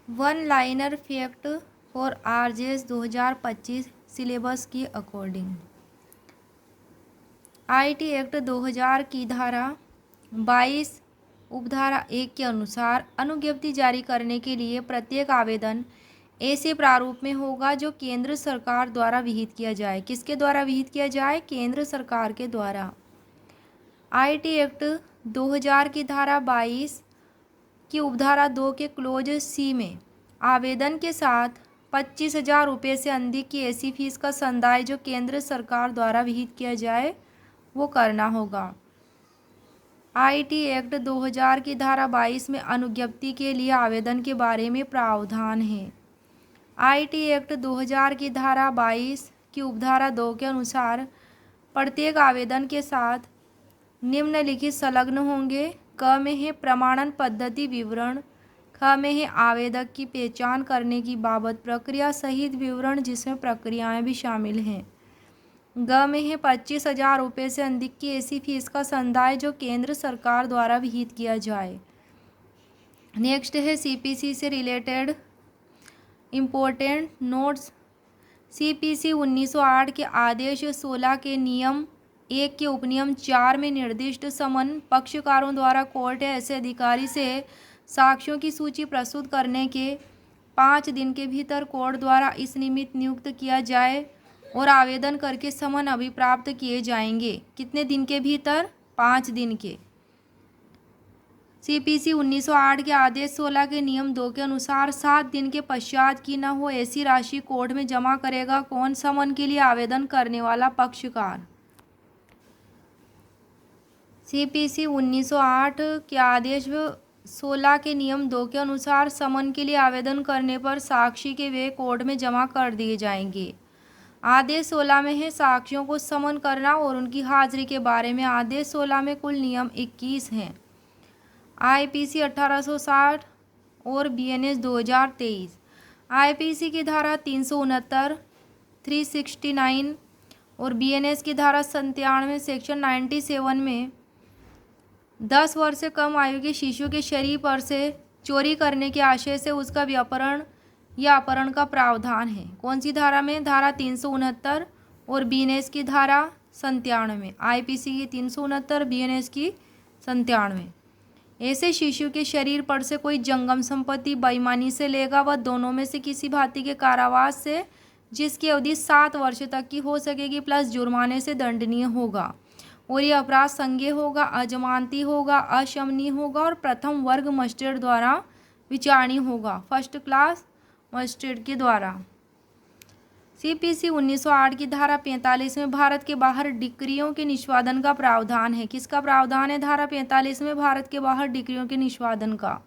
One liner fact for RJS 2025 syllabus के according. IT act 2000 की धारा 22 उपधारा 1 के अनुसार अनुज्ञप्ति जारी करने के लिए प्रत्येक आवेदन ऐसे प्रारूप में होगा जो केंद्र सरकार द्वारा विहित किया जाए। किसके द्वारा विहित किया जाए? केंद्र सरकार के द्वारा। आईटी एक्ट 2000 की धारा 22 की उपधारा 2 के क्लोज सी में आवेदन के साथ 25,000 रुपये से अधिक की ऐसी फीस का संदाय जो केंद्र सरकार द्वारा विहित किया जाए वो करना होगा। आईटी एक्ट 2000 की धारा 22 में अनुज्ञप्ति के लिए आवेदन के बारे में प्रावधान है। आईटी एक्ट 2000 की धारा 22 की उपधारा 2 के अनुसार प्रत्येक आवेदन के साथ निम्नलिखित संलग्न होंगे। क में है प्रमाणन पद्धति विवरण, ख में है आवेदक की पहचान करने की बाबत प्रक्रिया सहित विवरण जिसमें प्रक्रियाएं भी शामिल हैं। ग में है 25,000 रुपये से अधिक की ऐसी फीस का संदाय जो केंद्र सरकार द्वारा विहित किया जाए। नेक्स्ट है सीपीसी से रिलेटेड इम्पोर्टेंट नोट्स। सीपीसी 1908 के आदेश 16 के नियम 1 के उपनियम 4 में निर्दिष्ट समन पक्षकारों द्वारा कोर्ट या ऐसे अधिकारी से साक्ष्यों की सूची प्रस्तुत करने के 5 दिन के भीतर कोर्ट द्वारा इस निमित्त नियुक्त किया जाए और आवेदन करके समन अभिप्राप्त किए जाएंगे। कितने दिन के भीतर? 5 दिन के। सीपीसी 1908 के आदेश 16 के नियम 2 के अनुसार 7 दिन के पश्चात की न हो ऐसी राशि कोर्ट में जमा करेगा कौन? समन के लिए आवेदन करने वाला पक्षकार। सीपीसी 1908 के आदेश 16 के नियम 2 के अनुसार समन के लिए आवेदन करने पर साक्षी के वे कोर्ट में जमा कर दिए जाएंगे। आदेश 16 में है साक्षियों को समन करना और उनकी हाजिरी के बारे में। आदेश 16 में कुल नियम 21 हैं। आईपीसी 1860 और बीएनएस 2023। आईपीसी की धारा 369, 369 और बीएनएस की धारा 97 सेक्शन 97 में 10 वर्ष से कम आयु के शिशु के शरीर पर से चोरी करने के आशय से उसका व्यापरण या अपहरण का प्रावधान है। कौन सी धारा में? धारा 369 और बीएनएस की धारा 97। आईपीसी की 369, बीएनएस की 97। ऐसे शिशु के शरीर पर से कोई जंगम संपत्ति बेईमानी से लेगा व दोनों में से किसी भांति के कारावास से जिसकी अवधि 7 वर्ष तक की हो सकेगी प्लस जुर्माने से दंडनीय होगा और यह अपराध संज्ञेय होगा, अजमानती होगा, अशमनीय होगा और प्रथम वर्ग मजिस्ट्रेट द्वारा विचारणीय होगा, फर्स्ट क्लास मजिस्ट्रेट के द्वारा। सीपीसी 1908 की धारा 45 में भारत के बाहर डिक्रियों के निष्पादन का प्रावधान है। किसका प्रावधान है? धारा 45 में भारत के बाहर डिक्रियों के निष्पादन का।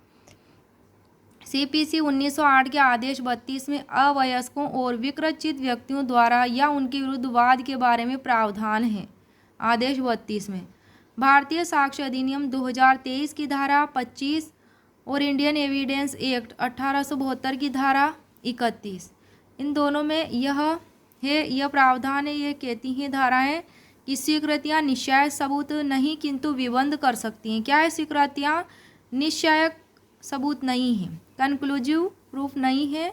सीपीसी 1908 के आदेश 32 में अवयस्कों और विकृत व्यक्तियों द्वारा या उनके विरुद्ध वाद के बारे में प्रावधान है। आदेश 32 में भारतीय साक्ष्य अधिनियम 2023 की धारा 25 और इंडियन एविडेंस एक्ट 1872 की धारा 31, इन दोनों में यह प्रावधान है। यह कहती हैं धाराएं कि स्वीकृतियाँ निश्चय सबूत नहीं किंतु विबंध कर सकती हैं। क्या है? स्वीकृतियाँ निश्चय सबूत नहीं है, कंक्लूसिव प्रूफ नहीं है,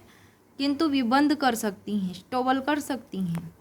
किंतु विबंध कर सकती हैं, स्टॉबल कर सकती हैं।